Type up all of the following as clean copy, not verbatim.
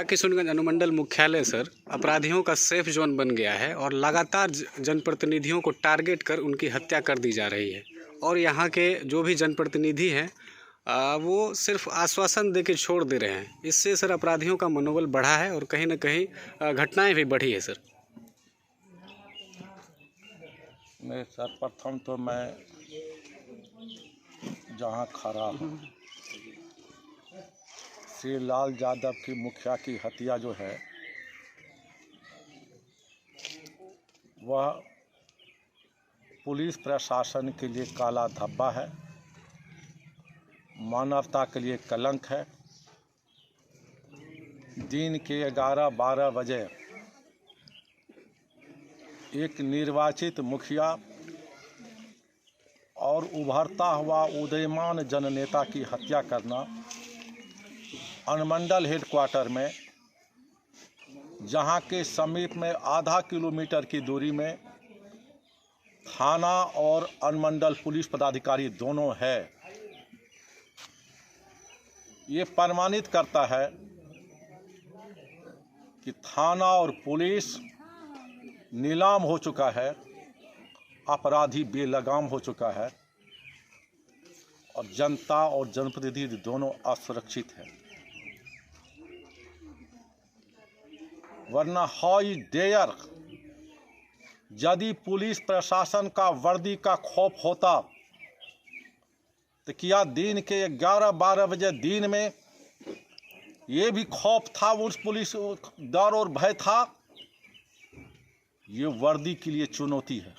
किशनगंज अनुमंडल मुख्यालय सर अपराधियों का सेफ जोन बन गया है और लगातार जनप्रतिनिधियों को टारगेट कर उनकी हत्या कर दी जा रही है। और यहाँ के जो भी जनप्रतिनिधि हैं वो सिर्फ आश्वासन दे के छोड़ दे रहे हैं। इससे सर अपराधियों का मनोबल बढ़ा है और कहीं ना कहीं घटनाएं भी बढ़ी है सर। नहीं सर, प्रथम तो मैं जहाँ खड़ा हूँ श्री लाल यादव की मुखिया की हत्या जो है वह पुलिस प्रशासन के लिए काला धब्बा है, मानवता के लिए कलंक है। दिन के 11-12 बजे एक निर्वाचित मुखिया और उभरता हुआ उदयमान जननेता की हत्या करना अनुमंडल हेडक्वार्टर में, जहां के समीप में आधा किलोमीटर की दूरी में थाना और अनुमंडल पुलिस पदाधिकारी दोनों है, ये प्रमाणित करता है कि थाना और पुलिस नीलाम हो चुका है, अपराधी बेलगाम हो चुका है और जनता और जनप्रतिनिधि दोनों असुरक्षित है। वरना हाई डेयर यदि पुलिस प्रशासन का वर्दी का खौफ होता तो क्या दिन के 11-12 बजे दिन में ये भी खौफ था, उस पुलिस डर और भय था? ये वर्दी के लिए चुनौती है,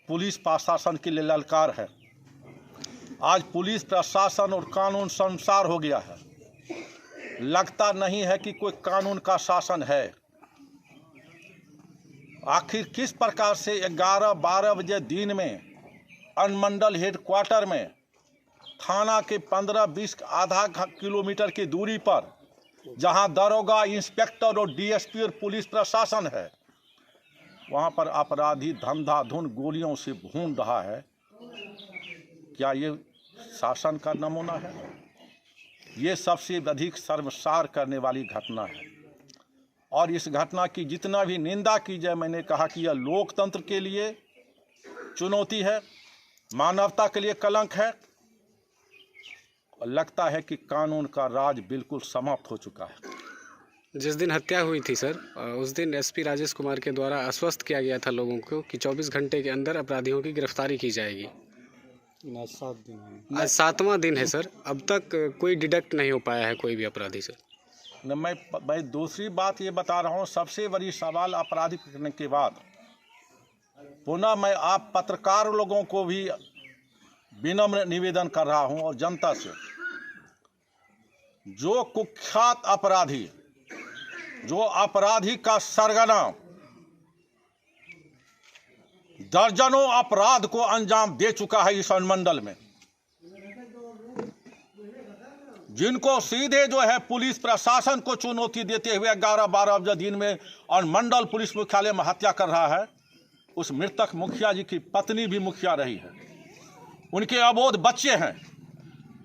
पुलिस प्रशासन के लिए ललकार है। आज पुलिस प्रशासन और कानून संसार हो गया है, लगता नहीं है कि कोई कानून का शासन है। आखिर किस प्रकार से 11-12 बजे दिन में अनुमंडल हेडक्वार्टर में थाना के 15-20 आधा किलोमीटर की दूरी पर, जहां दरोगा, इंस्पेक्टर और डीएसपी और पुलिस प्रशासन है, वहां पर अपराधी धंधाधुन गोलियों से भून रहा है? क्या ये शासन का नमूना है? ये सबसे अधिक शर्मसार करने वाली घटना है और इस घटना की जितना भी निंदा की जाए, मैंने कहा कि यह लोकतंत्र के लिए चुनौती है, मानवता के लिए कलंक है और लगता है कि कानून का राज बिल्कुल समाप्त हो चुका है। जिस दिन हत्या हुई थी सर, उस दिन एसपी राजेश कुमार के द्वारा आश्वस्त किया गया था लोगों को कि 24 घंटे के अंदर अपराधियों की गिरफ्तारी की जाएगी। आज 7वां दिन है सर, अब तक कोई डिटेक्ट नहीं हो पाया है कोई भी अपराधी सर। न मैं दूसरी बात ये बता रहा हूँ, सबसे बड़ी सवाल अपराधी पकड़ने के बाद पुनः मैं आप पत्रकार लोगों को भी विनम्र निवेदन कर रहा हूँ और जनता से, जो कुख्यात अपराधी, जो अपराधी का सरगना दर्जनों अपराध को अंजाम दे चुका है इस अनुमंडल में, जिनको सीधे जो है पुलिस प्रशासन को चुनौती देते हुए 11-12 बजे दिन में अनुमंडल पुलिस मुख्यालय में हत्या कर रहा है, उस मृतक मुखिया जी की पत्नी भी मुखिया रही है, उनके अबोध बच्चे हैं।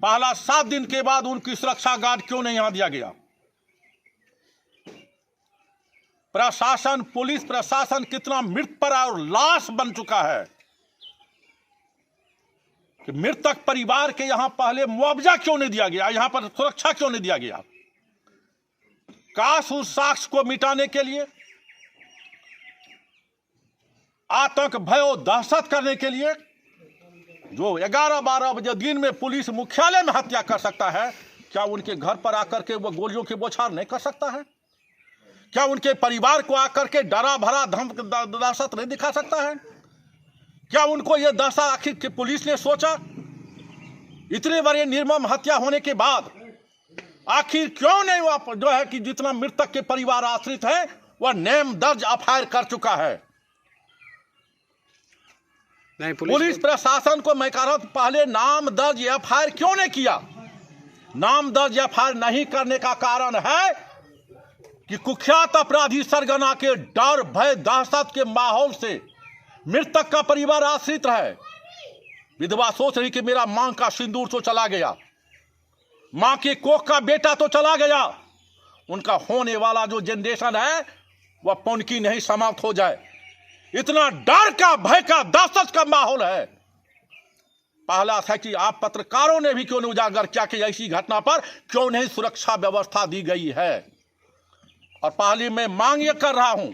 पहला 7 दिन के बाद उनकी सुरक्षा गार्ड क्यों नहीं यहां दिया गया? प्रशासन, पुलिस प्रशासन कितना मृतपर और लाश बन चुका है कि मृतक परिवार के यहां पहले मुआवजा क्यों नहीं दिया गया, यहां पर सुरक्षा क्यों नहीं दिया गया? काश उस साक्ष्य को मिटाने के लिए, आतंक, भय और दहशत करने के लिए, जो 11-12 बजे दिन में पुलिस मुख्यालय में हत्या कर सकता है, क्या उनके घर पर आकर के वो गोलियों की बौछार नहीं कर सकता है? क्या उनके परिवार को आकर के डरा भरा दहशत नहीं दिखा सकता है? क्या उनको यह दशा आखिर कि पुलिस ने सोचा? इतने बड़े निर्मम हत्या होने के बाद आखिर क्यों नहीं वह जो है कि जितना मृतक के परिवार आश्रित है वह नेम दर्ज एफआईआर कर चुका है? नहीं, पुलिस प्रशासन को मैं कह रहा हूं, पहले नाम दर्ज एफआईआर क्यों नहीं किया? नाम दर्ज एफआईआर नहीं करने का कारण है कि कुख्यात अपराधी सरगना के डर, भय, दहशत के माहौल से मृतक का परिवार आश्रित है। विधवा सोच रही कि मेरा मां का सिंदूर तो चला गया, मां के कोख का बेटा तो चला गया, उनका होने वाला जो जनरेशन है वह पुनकी नहीं समाप्त हो जाए। इतना डर का, भय का, दहशत का माहौल है। पहला था कि आप पत्रकारों ने भी क्यों नहीं उजागर किया कि ऐसी घटना पर क्यों नहीं सुरक्षा व्यवस्था दी गई है। और पहली मैं मांग ये कर रहा हूं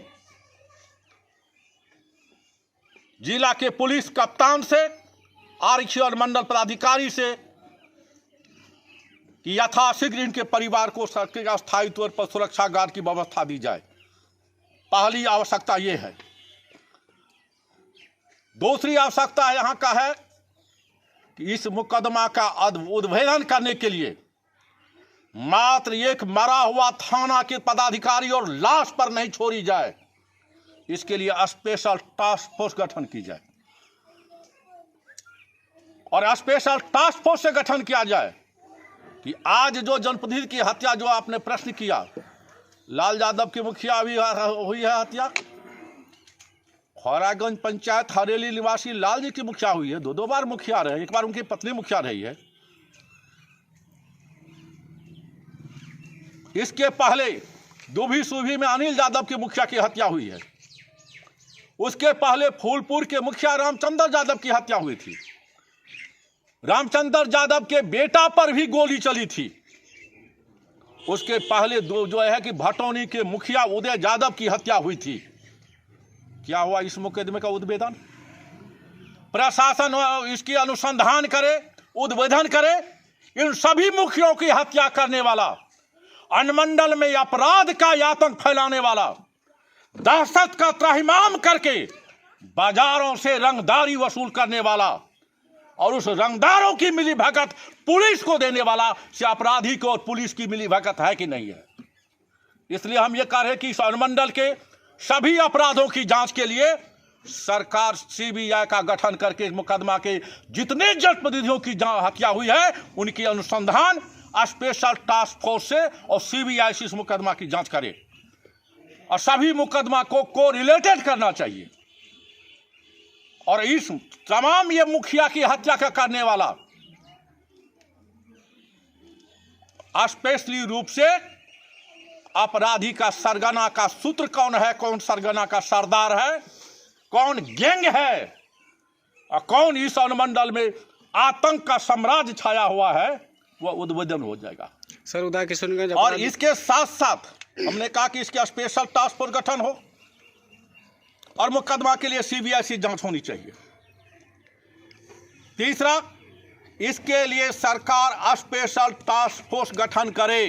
जिला के पुलिस कप्तान से, आरक्षी और मंडल पदाधिकारी से कि यथाशीघ्र इनके परिवार को अस्थायी तौर पर सुरक्षा गार्ड की व्यवस्था दी जाए। पहली आवश्यकता यह है। दूसरी आवश्यकता यहां का है कि इस मुकदमा का उद्भेदन करने के लिए मात्र एक मरा हुआ थाना के पदाधिकारी और लाश पर नहीं छोड़ी जाए, इसके लिए स्पेशल टास्क फोर्स गठन की जाए। और स्पेशल टास्क फोर्स से गठन किया जाए कि आज जो जनप्रतिनिधि की हत्या, जो आपने प्रश्न किया, लाल यादव की मुखिया भी हुई है हत्या, खौरागंज पंचायत हरेली निवासी लाल जी की मुखिया हुई है, दो बार मुखिया रहे, एक बार उनकी पत्नी मुखिया रही है। इसके पहले दुभी सुभी में अनिल यादव की मुखिया की हत्या हुई है। उसके पहले फूलपुर के मुखिया रामचंद्र यादव की हत्या हुई थी। रामचंद्र यादव के बेटा पर भी गोली चली थी। उसके पहले जो है कि भटौनी के मुखिया उदय यादव की हत्या हुई थी। क्या हुआ इस मुकदमे का उद्भेदन? प्रशासन इसकी अनुसंधान करे, उद्भेदन करे। इन सभी मुखियों की हत्या करने वाला, अनुमंडल में अपराध का आतंक फैलाने वाला, दहशत का त्राहिमाम करके बाजारों से रंगदारी वसूल करने वाला और उस रंगदारों की मिली भगत पुलिस को देने वाला से अपराधी को और पुलिस की मिली भगत है कि नहीं है। इसलिए हम ये कह रहे हैं कि इस अनुमंडल के सभी अपराधों की जांच के लिए सरकार सीबीआई का गठन करके इस मुकदमा के जितने जनप्रतिनिधियों की हत्या हुई है उनकी अनुसंधान स्पेशल टास्क फोर्स से और सीबीआई से इस मुकदमा की जांच करे और सभी मुकदमा को रिलेटेड करना चाहिए। और इस तमाम ये मुखिया की हत्या का करने वाला स्पेशली रूप से अपराधी का सरगना का सूत्र कौन है, कौन सरगना का सरदार है, कौन गैंग है और कौन इस अनुमंडल में आतंक का साम्राज्य छाया हुआ है, वह उद्भेदन हो जाएगा। सर उदय किशनगंज और इसके साथ साथ हमने कहा कि इसके स्पेशल टास्क फोर्स गठन हो और मुकदमा के लिए सीबीआई से जांच होनी चाहिए। तीसरा, इसके लिए सरकार स्पेशल टास्क फोर्स गठन करे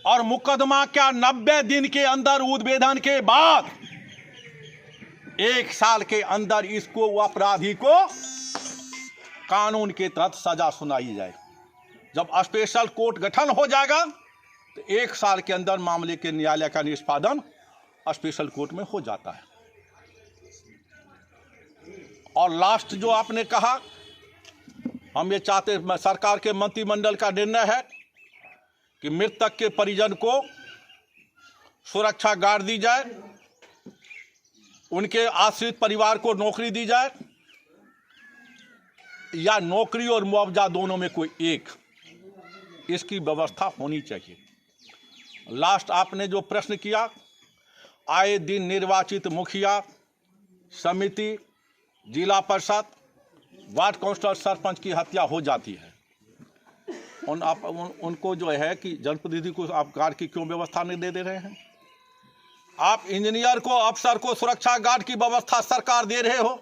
और मुकदमा का 90 दिन के अंदर उद्भेदन के बाद 1 साल के अंदर इसको अपराधी को कानून के तहत सजा सुनाई जाए। जब स्पेशल कोर्ट गठन हो जाएगा तो 1 साल के अंदर मामले के न्यायालय का निष्पादन स्पेशल कोर्ट में हो जाता है। और लास्ट जो आपने कहा, हम ये चाहते, सरकार के मंत्रिमंडल का निर्णय है कि मृतक के परिजन को सुरक्षा गार्ड दी जाए, उनके आश्रित परिवार को नौकरी दी जाए या नौकरी और मुआवजा दोनों में कोई एक, इसकी व्यवस्था होनी चाहिए। लास्ट आपने जो प्रश्न किया, आए दिन निर्वाचित मुखिया, समिति, जिला परिषद, वार्ड काउंसिलर, सरपंच की हत्या हो जाती है। उनको जो है कि जनप्रतिनिधि को आप गार्ड की क्यों व्यवस्था नहीं दे रहे हैं? आप इंजीनियर को, अफसर को सुरक्षा गार्ड की व्यवस्था सरकार दे रहे हो।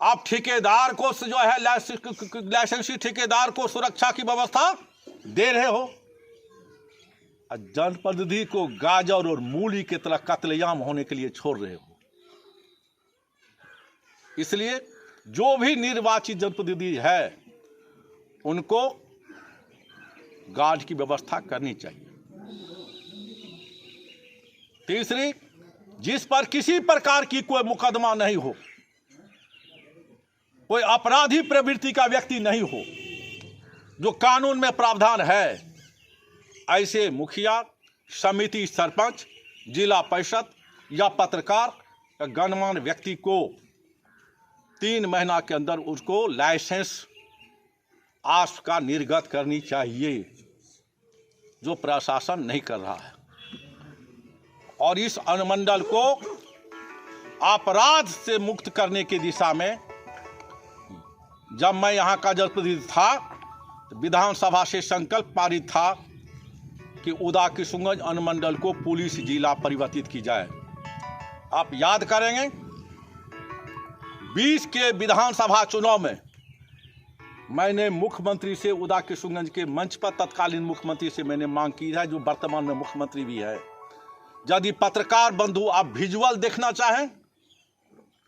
आप ठेकेदार को जो है लाइसेंसी ठेकेदार को सुरक्षा की व्यवस्था दे रहे हो। जनप्रतिनिधि को गाजर और मूली की तरह कत्लेआम होने के लिए छोड़ रहे हो। इसलिए जो भी निर्वाचित जनप्रतिनिधि है उनको गार्ड की व्यवस्था करनी चाहिए। तीसरी, जिस पर किसी प्रकार की कोई मुकदमा नहीं हो, कोई आपराधिक प्रवृत्ति का व्यक्ति नहीं हो, जो कानून में प्रावधान है, ऐसे मुखिया, समिति, सरपंच, जिला परिषद या पत्रकार या गणमान्य व्यक्ति को 3 महीना के अंदर उसको लाइसेंस आस्क का निर्गत करनी चाहिए। जो प्रशासन नहीं कर रहा है। और इस अनुमंडल को अपराध से मुक्त करने की दिशा में जब मैं यहाँ का जनप्रतिनिधि था तो विधानसभा से संकल्प पारित था कि उदा किशुनगंज अनुमंडल को पुलिस जिला परिवर्तित की जाए। आप याद करेंगे 20 के विधानसभा चुनाव में मैंने मुख्यमंत्री से उदा किशुनगंज के मंच पर तत्कालीन मुख्यमंत्री से मैंने मांग की है, जो वर्तमान में मुख्यमंत्री भी है। यदि पत्रकार बंधु आप विजुअल देखना चाहें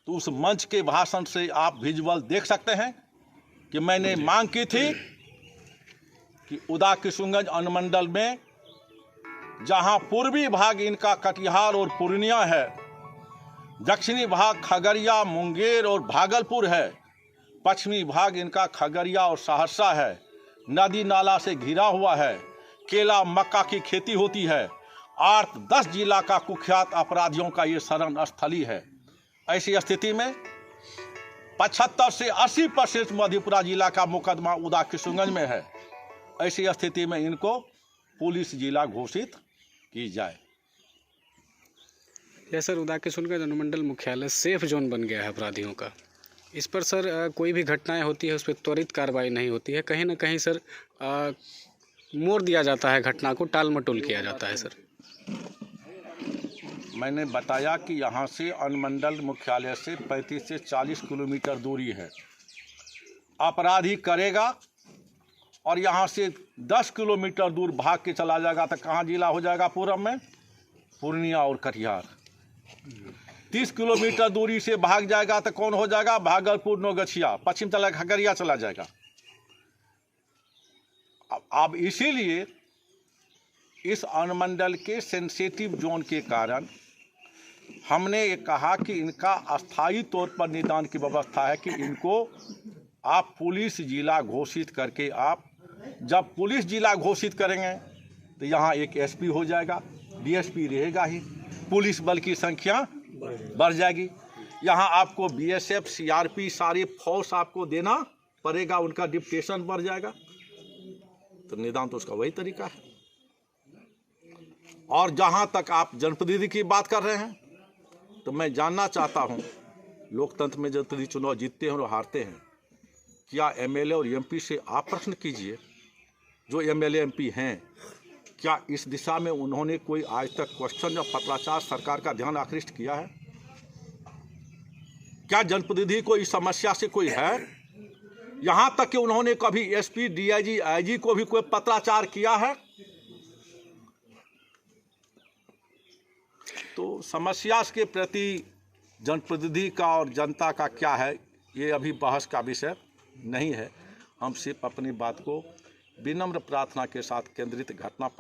तो उस मंच के भाषण से आप विजुअल देख सकते हैं कि मैंने मांग की थी कि उदा किशुनगंज अनुमंडल में जहां पूर्वी भाग इनका कटिहार और पूर्णिया है, दक्षिणी भाग खगड़िया, मुंगेर और भागलपुर है, पश्चिमी भाग इनका खगड़िया और सहरसा है, नदी नाला से घिरा हुआ है, केला मक्का की खेती होती है, 8-10 जिला का कुख्यात अपराधियों का ये शरण स्थली है। ऐसी स्थिति में 75 से 80% मधेपुरा जिला का मुकदमा उदा किशुनगंज में है। ऐसी स्थिति में इनको पुलिस जिला घोषित की जाए। या सर, उदा किशुनगंज अनुमंडल मुख्यालय सेफ जोन बन गया है अपराधियों का। इस पर सर कोई भी घटनाएं होती है उस पर त्वरित कार्रवाई नहीं होती है, कहीं ना कहीं सर मोड़ दिया जाता है, घटना को टाल मटोल किया जाता है। सर मैंने बताया कि यहाँ से अनुमंडल मुख्यालय से 35 से 40 किलोमीटर दूरी है। अपराधी करेगा और यहाँ से 10 किलोमीटर दूर भाग के चला जाएगा तो कहाँ जिला हो जाएगा? पूरब में पूर्णिया और कटिहार। 30 किलोमीटर दूरी से भाग जाएगा तो कौन हो जाएगा? भागलपुर, नौगछिया, पश्चिम चला खगड़िया चला जाएगा। अब इसीलिए इस अनुमंडल के सेंसिटिव जोन के कारण हमने ये कहा कि इनका अस्थायी तौर पर निदान की व्यवस्था है कि इनको आप पुलिस जिला घोषित करके, आप जब पुलिस जिला घोषित करेंगे तो यहाँ एक एसपी हो जाएगा, डीएसपी रहेगा ही, पुलिस बल की संख्या बढ़ जाएगी। यहाँ आपको बीएसएफ, सीआरपी सारी फोर्स आपको देना पड़ेगा, उनका डिप्टेशन बढ़ जाएगा। तो निदान तो उसका वही तरीका है। और जहाँ तक आप जनप्रतिनिधि की बात कर रहे हैं तो मैं जानना चाहता हूँ, लोकतंत्र में जनप्रतिनिधि चुनाव जीतते हैं और हारते हैं, क्या एमएलए और एमपी से आप प्रश्न कीजिए, जो एमएलए एमपी हैं, क्या इस दिशा में उन्होंने कोई आज तक क्वेश्चन या पत्राचार सरकार का ध्यान आकृष्ट किया है? क्या जनप्रतिनिधि को इस समस्या से कोई है? यहाँ तक कि उन्होंने कभी एसपी, डीआईजी, आईजी को भी कोई पत्राचार किया है? तो समस्या के प्रति जनप्रतिनिधि का और जनता का क्या है, ये अभी बहस का विषय नहीं है। हम सिर्फ अपनी बात को विनम्र प्रार्थना के साथ केंद्रित घटना पर